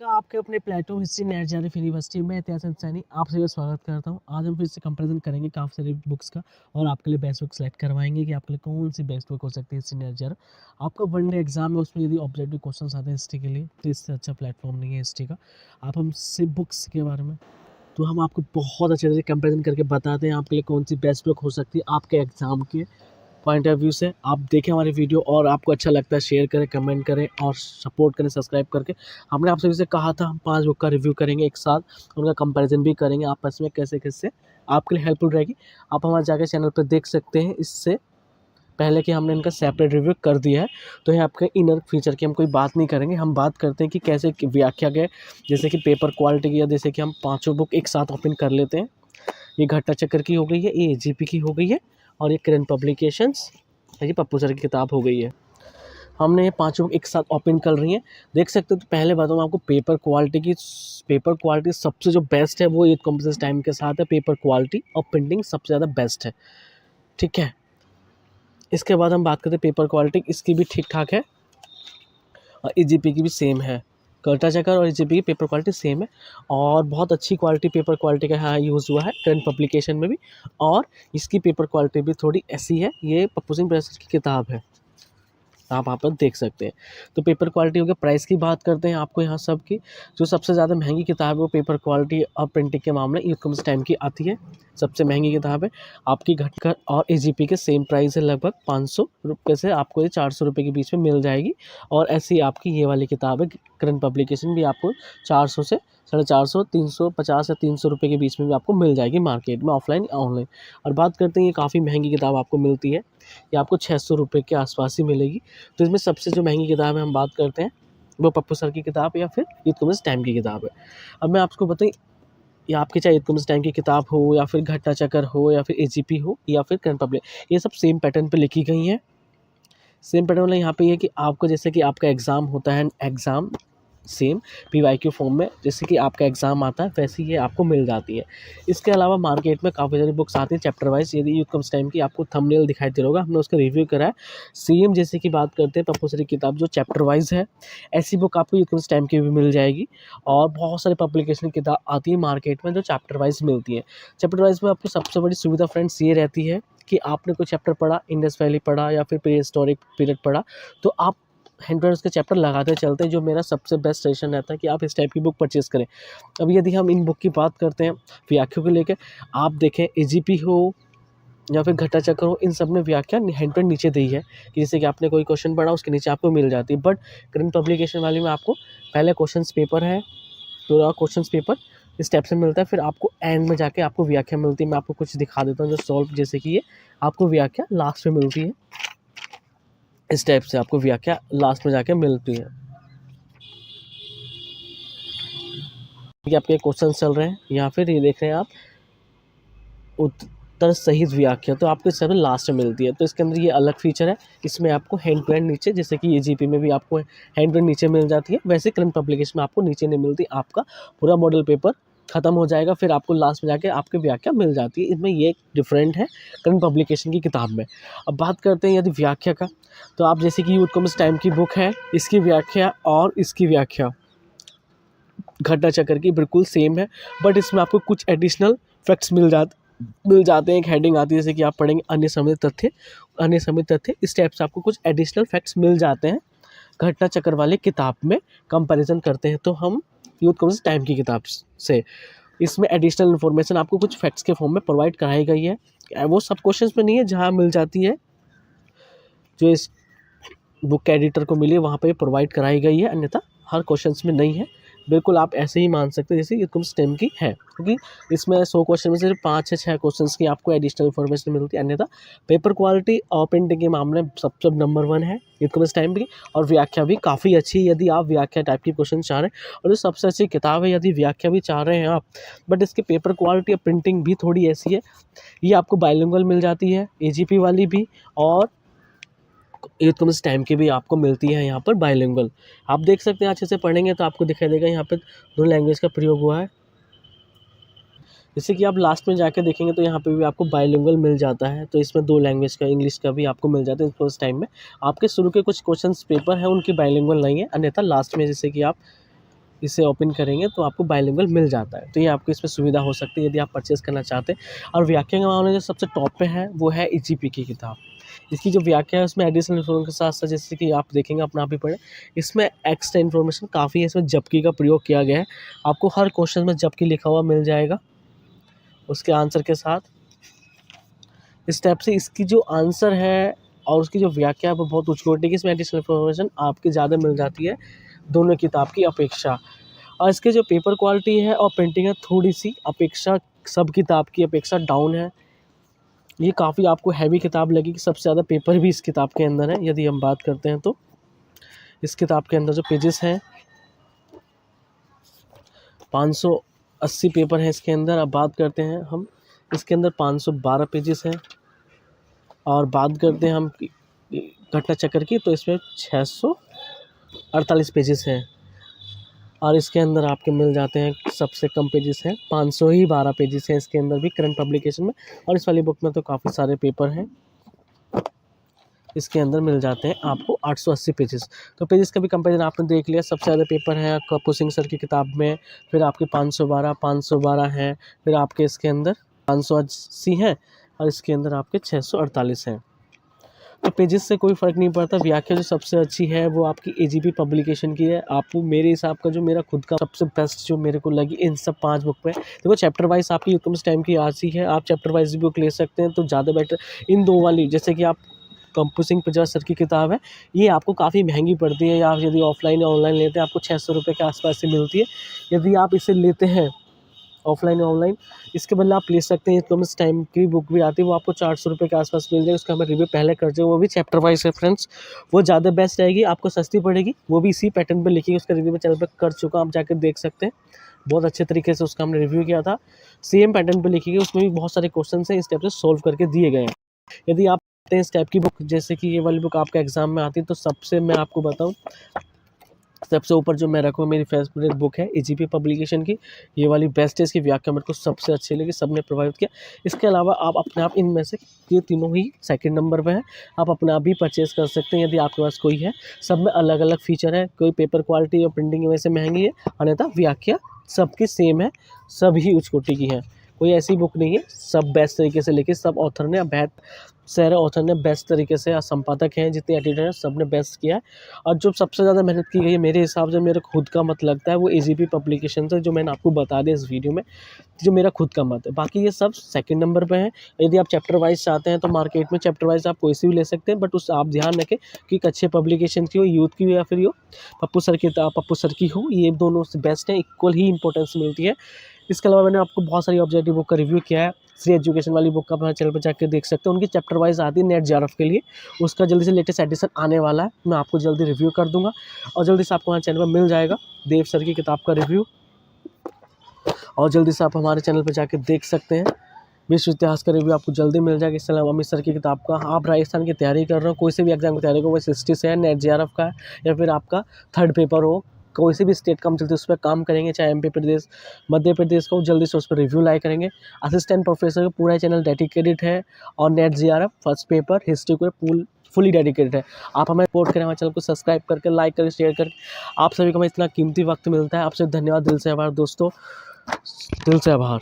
का आपके अपने प्लेटो हिस्ट्री नेट जारी यूनिवर्सिटी में इतिहास इंसानी आप सभी का स्वागत करता हूं। आज हम फिर से कंपैरिजन करेंगे काफ़ी सारी बुक्स का और आपके लिए बेस्ट बुक सेलेक्ट करवाएंगे कि आपके लिए कौन सी बेस्ट बुक हो सकती है हिस्ट्री नेट जारी। आपका वन डे एग्जाम है, उसमें यदि ऑब्जेक्टिव क्वेश्चन आते हैं हिस्ट्री के लिए तो इससे अच्छा प्लेटफॉर्म नहीं है हिस्ट्री का। आप हमसे बुक्स के बारे में तो हम आपको बहुत अच्छे से कंपेरिजन करके बताते हैं आपके लिए कौन सी बेस्ट बुक हो सकती है आपके एग्ज़ाम के पॉइंट ऑफ व्यू से। आप देखें हमारी वीडियो और आपको अच्छा लगता है शेयर करें, कमेंट करें और सपोर्ट करें सब्सक्राइब करके। हमने आप सभी से कहा था हम 5 बुक का रिव्यू करेंगे एक साथ, उनका कंपैरिजन भी करेंगे आपस में कैसे कैसे आपके लिए हेल्पफुल रहेगी। आप हमारे जाके चैनल पर देख सकते हैं इससे पहले कि हमने इनका सेपरेट रिव्यू कर दिया है। तो ये आपके इनर फीचर की हम कोई बात नहीं करेंगे, हम बात करते हैं कि कैसे व्याख्या के, जैसे कि पेपर क्वालिटी की, या जैसे कि हम 5 बुक एक साथ ओपन कर लेते हैं। ये घट्टा चक्कर की हो गई है, ये एजीपी की हो गई है और ये करंट पब्लिकेशंस, ये पप्पू सर की किताब हो गई है। हमने ये 5 बुक एक साथ ओपन कर रही हैं, देख सकते हो। तो पहले बताऊँ आपको पेपर क्वालिटी सबसे जो बेस्ट है वो ये कॉम्पिटिशन टाइम के साथ है। पेपर क्वालिटी और प्रिंटिंग सबसे ज़्यादा बेस्ट है, ठीक है। इसके बाद हम बात करते हैं पेपर क्वालिटी, इसकी भी ठीक ठाक है और ईजीपी की भी सेम है। कर्टा चक्कर और ईजीपी की पेपर क्वालिटी सेम है और बहुत अच्छी क्वालिटी पेपर क्वालिटी का यहाँ यूज़ हुआ है करंट पब्लिकेशन में भी। और इसकी पेपर क्वालिटी भी थोड़ी ऐसी है, ये पप्पू सिंह प्रेस की किताब है, आप वहाँ पर देख सकते हैं। तो पेपर क्वालिटी हो गया। प्राइस की बात करते हैं आपको यहाँ सब की, जो सबसे ज़्यादा महंगी किताब है वो पेपर क्वालिटी और प्रिंटिंग के मामले यूकम्स टाइम की आती है, सबसे महंगी किताब है। आपकी घटकर और एजीपी के सेम प्राइस है, लगभग 500 रुपये से आपको ये 400 रुपये के बीच में मिल जाएगी। और ऐसी आपकी ये वाली किताब है करंट पब्लिकेशन भी आपको 400 से 450, 350 या 300 रुपये के बीच में भी आपको मिल जाएगी मार्केट में, ऑफलाइन या ऑनलाइन। और बात करते हैं ये काफ़ी महंगी किताब आपको मिलती है, ये आपको 600 रुपये के आसपास ही मिलेगी। तो इसमें सबसे जो महंगी किताब है हम बात करते हैं वो पप्पू सर की किताब या फिर यूकम्स टाइम की किताब है। अब मैं आपको बताऊँ, या आपकी चाहे यूकम्स टाइम की किताब हो या फिर घट्टा चक्कर हो या फिर एजीपी हो या फिर करंट पब्लिक, ये सब सेम पैटर्न पे लिखी गई हैं। सेम पैटर्न वाला यहाँ पे ये कि आपको जैसे कि आपका एग्ज़ाम होता है, एग्ज़ाम सेम पीवाईक्यू फॉर्म में जैसे कि आपका एग्ज़ाम आता है वैसे ये आपको मिल जाती है। इसके अलावा मार्केट में काफ़ी सारी बुक्स आती हैं चैप्टर वाइज। यदि यूकम्स टाइम की आपको थंबनेल दिखाई दे रहा होगा, हमने उसका रिव्यू करा है। सेम जैसे कि बात करते हैं पप्पू सर की किताब जो चैप्टर वाइज है, ऐसी बुक आपको यूकम्स टाइम की भी मिल जाएगी। और बहुत सारे पब्लिकेशन की किताब आती है मार्केट में जो चैप्टर वाइज मिलती है। चैप्टर वाइज में आपको सबसे बड़ी सुविधा फ्रेंड्स ये रहती है कि आपने कोई चैप्टर पढ़ा, इंडस वैली पढ़ा या फिर प्री हिस्टोरिक पीरियड पढ़ा, तो आप हैंड के चैप्टर लगाते चलते हैं, जो मेरा सबसे बेस्ट सजेशन रहता है कि आप इस टाइप की बुक परचेज़ करें। अब यदि हम इन बुक की बात करते हैं व्याख्या को लेकर, आप देखें एजीपी हो या फिर घट्टा चक्कर हो, इन सब में व्याख्या हैंड पेन नीचे दी है कि जैसे कि आपने कोई क्वेश्चन पढ़ा उसके नीचे आपको मिल जाती है। बट करंट पब्लिकेशन वाली में आपको पहले क्वेश्चन पेपर है, पूरा क्वेश्चन पेपर स्टेप से मिलता है, फिर आपको एंड में जाके आपको व्याख्या मिलती है। मैं आपको कुछ दिखा देता हूँ जो सॉल्व, जैसे कि ये आपको व्याख्या लास्ट में मिलती है। इस टाइप से आपको व्याख्या लास्ट में जाके मिलती है। कि आपके क्वेश्चन चल रहे हैं या फिर ये देख रहे हैं आप उत्तर सहित व्याख्या, तो आपको इस समय लास्ट में मिलती है। तो इसके अंदर ये अलग फीचर है, इसमें आपको हैंड टू हैंड नीचे, जैसे कि ये जीपी में भी आपको हैंड टू हैंड नीचे मिल जाती है, वैसे करंट पब्लिकेशन में आपको नीचे नहीं मिलती। आपका पूरा मॉडल पेपर खत्म हो जाएगा, फिर आपको लास्ट में जाके आपकी व्याख्या मिल जाती है। इसमें ये डिफरेंट है करंट पब्लिकेशन की किताब में। अब बात करते हैं यदि व्याख्या का, तो आप जैसे कि यूकम्स टाइम की बुक है, इसकी व्याख्या और इसकी व्याख्या घट्टा चक्कर की बिल्कुल सेम है, बट इसमें आपको कुछ एडिशनल फैक्ट्स मिल जाते हैं। एक हेडिंग आती है जैसे कि आप पढ़ेंगे अन्य समय तथ्य, इस टाइप से आपको कुछ एडिशनल फैक्ट्स मिल जाते हैं घट्टा चक्कर वाले किताब में। कंपैरिजन करते हैं तो हम यूकम्स टाइम की किताब से, इसमें एडिशनल इन्फॉर्मेशन आपको कुछ फैक्ट्स के फॉर्म में प्रोवाइड कराई गई है। वो सब क्वेश्चंस में नहीं है, जहाँ मिल जाती है जो इस बुक के एडिटर को मिली है वहाँ पे प्रोवाइड कराई गई है, अन्यथा हर क्वेश्चंस में नहीं है। बिल्कुल आप ऐसे ही मान सकते हैं जैसे यूकम्स टाइम की है, क्योंकि इसमें 100 क्वेश्चन में से 5 से 6 क्वेश्चंस की आपको एडिशनल इन्फॉर्मेशन मिलती है। अन्यथा पेपर क्वालिटी और प्रिंटिंग के मामले में सब नंबर 1 है यूकम्स टाइम की। और व्याख्या भी काफ़ी अच्छी है यदि आप व्याख्या टाइप की क्वेश्चन चाह रहे हैं, और जो सबसे अच्छी किताब है यदि व्याख्या भी चाह रहे हैं आप, बट इसकी पेपर क्वालिटी और प्रिंटिंग भी थोड़ी ऐसी है। ये आपको बाइलिंगुअल मिल जाती है, एजीपी वाली भी, और यूकम्स टाइम की भी आपको मिलती है यहाँ पर बाइलिंगुअल। आप देख सकते हैं अच्छे से पढ़ेंगे तो आपको दिखाई देगा यहाँ पे 2 लैंग्वेज का प्रयोग हुआ है। जैसे कि आप लास्ट में जाकर देखेंगे तो यहाँ पे भी आपको बाइलिंगुअल मिल जाता है, तो इसमें 2 लैंग्वेज का, इंग्लिश का भी आपको मिल जाता है फर्स्ट टाइम में। आपके शुरू के कुछ क्वेश्चन पेपर है उनकी बाइलिंगुअल नहीं है, अन्यथा लास्ट में जैसे कि आप इसे ओपन करेंगे तो आपको बाइलिंगुअल मिल जाता है। तो ये आपको इसमें सुविधा हो सकती है यदि आप परचेज़ करना चाहते हैं। और व्याख्या के मामले में जो सबसे टॉप पे है वो है ईजीपी की किताब। इसकी जो व्याख्या है उसमें एडिशनल इन्फॉर्मेशन के साथ-साथ जैसे कि आप देखेंगे अपना आप ही पढ़ें, इसमें एक्स्ट्रा इन्फॉर्मेशन काफ़ी है, इसमें जबकि का प्रयोग किया गया है। आपको हर क्वेश्चन में जबकि लिखा हुआ मिल जाएगा, उसके आंसर के साथ। इस टाइप से इसकी जो आंसर है और उसकी जो व्याख्या है वो बहुत उच्च कोटि की, इसमें एडिशनल इन्फॉर्मेशन आपकी ज़्यादा मिल जाती है दोनों किताब की अपेक्षा। और इसके जो पेपर क्वालिटी है और प्रिंटिंग है थोड़ी-सी अपेक्षा सब किताब की अपेक्षा डाउन है। ये काफ़ी आपको हैवी किताब लगेगी, सबसे ज़्यादा पेपर भी इस किताब के अंदर है यदि हम बात करते हैं तो। इस किताब के अंदर जो पेजेस हैं 580 पेपर हैं इसके अंदर। अब बात करते हैं हम इसके अंदर 512 पेजेस हैं। और बात करते हैं हम घटना चक्र की तो इसमें 648 पेजेस हैं। और इसके अंदर आपके मिल जाते हैं सबसे कम पेजेस हैं 512 पेजेस हैं इसके अंदर भी करंट पब्लिकेशन में। और इस वाली बुक में तो काफ़ी सारे पेपर हैं, इसके अंदर मिल जाते हैं आपको 880 पेजेस। तो पेजेस का भी कंपैरिजन आपने देख लिया, सबसे ज़्यादा पेपर है कपूर सिंह सर की किताब में, फिर आपके 512 हैं, फिर आपके इसके अंदर 580 हैं और इसके अंदर आपके 648 हैं। तो पेजेस से कोई फ़र्क नहीं पड़ता। व्याख्या जो सबसे अच्छी है वो आपकी एजीपी पब्लिकेशन की है। आपको मेरे हिसाब का जो मेरा खुद का सबसे बेस्ट जो मेरे को लगी इन सब 5 बुक में, देखो चैप्टर वाइज आपकी यूकम्स टाइम की आती है, आप चैप्टर वाइज भी बुक ले सकते हैं तो ज़्यादा बेटर। इन 2 वाली जैसे कि आप कपूर सिंह प्रजा सर की किताब है, ये आपको काफ़ी महंगी पड़ती है, या आप यदि ऑफलाइन या ऑनलाइन लेते हैं आपको 600 रुपये के आसपास से मिलती है। यदि आप इसे लेते हैं ऑफलाइन या ऑनलाइन, इसके बदले आप ले सकते हैं यूकम्स टाइम की बुक भी आती है, वो आपको 400 रुपये के आसपास मिल जाएगी। उसका मैं रिव्यू पहले कर चुका हूँ, वो भी चैप्टर वाइज है फ्रेंड्स, वो ज़्यादा बेस्ट रहेगी, आपको सस्ती पड़ेगी, वो भी इसी पैटर्न पे लिखी है। उसका रिव्यू मैं चैनल पे कर चुका हूँ, आप जाकर देख सकते हैं। बहुत अच्छे तरीके से उसका हमने रिव्यू किया था, सेम पैटर्न पे लिखी है, उसमें भी बहुत सारे क्वेश्चन हैं इस टाइप से सोल्व करके दिए गए हैं। यदि आप इस टाइप की बुक जैसे कि ये वाली बुक आपका एग्जाम में आती है तो सबसे मैं आपको बताऊँ, सबसे ऊपर जो मैं रखूँ मेरी फेवरेट बुक है एजीपी पब्लिकेशन की, ये वाली बेस्ट है, इसकी व्याख्या मेरे को सबसे अच्छी लगी, सबने प्रभावित किया। इसके अलावा आप अपने आप इनमें से ये तीनों ही सेकंड नंबर पे हैं, आप अपने आप भी परचेज़ कर सकते हैं यदि आपके पास कोई है। सब में अलग अलग फीचर है, कोई पेपर क्वालिटी और प्रिंटिंग की वजह से महंगी है, अन्यथा व्याख्या सबकी सेम है, सभी उच्च कोटि की है। कोई ऐसी बुक नहीं है, सब बेस्ट तरीके से लिखी, सब ऑथर ने सारे ऑथर ने बेस्ट तरीके से, संपादक हैं जितने एडिटर हैं सब ने बेस्ट किया है। और जो सबसे ज़्यादा मेहनत की गई है मेरे हिसाब से, मेरे खुद का मत लगता है वो एजीपी पब्लिकेशन से, जो मैंने आपको बता दिया इस वीडियो में, जो मेरा खुद का मत है। बाकी ये सब सेकंड नंबर पे हैं। यदि आप चैप्टर वाइज चाहते हैं तो मार्केट में चैप्टर वाइज आप कोई सी भी ले सकते हैं, बट उस आप ध्यान रखें कि एक अच्छे पब्लिकेशन की हो, यूथ की हो या फिर पप्पू सर की हो, ये दोनों से बेस्ट है, इक्वल ही इंपॉर्टेंस मिलती है। इसके अलावा मैंने आपको बहुत सारी ऑब्जेक्टिव बुक का रिव्यू किया है, फ्री एजुकेशन वाली बुक का अपना चैनल पर जाकर देख सकते हैं, उनकी चैप्टर वाइज आती है नेट जेआरएफ के लिए, उसका जल्दी से लेटेस्ट एडिशन आने वाला है, मैं आपको जल्दी रिव्यू कर दूंगा और जल्दी से आपको हमारे चैनल पर मिल जाएगा देव सर की किताब का रिव्यू, और जल्दी से आप हमारे चैनल पर जाकर देख सकते हैं। विश्व इतिहास का रिव्यू आपको जल्दी मिल जाएगा। इसके अलावा अमित सर की किताब का, आप राजस्थान की तैयारी कर रहे हो, कोई से भी एग्जाम की तैयारी करो, वो हिस्ट्री से है, नेट जेआरएफ का है, या फिर आपका थर्ड पेपर हो, कोई से भी स्टेट कम चलती है उस पर काम करेंगे, चाहे एमपी प्रदेश, मध्य प्रदेश को, जल्दी से उस पर रिव्यू लाइक करेंगे। असिस्टेंट प्रोफेसर का पूरा चैनल डेडिकेटेड है, और net JRF first paper history को फुली डेडिकेटेड है। आप हमें सपोर्ट करें, हमारे चैनल को सब्सक्राइब करके, लाइक करके, शेयर करके। आप सभी को हमें इतना कीमती वक्त मिलता है, आपसे धन्यवाद, दिल से आभार दोस्तों, दिल से आभार।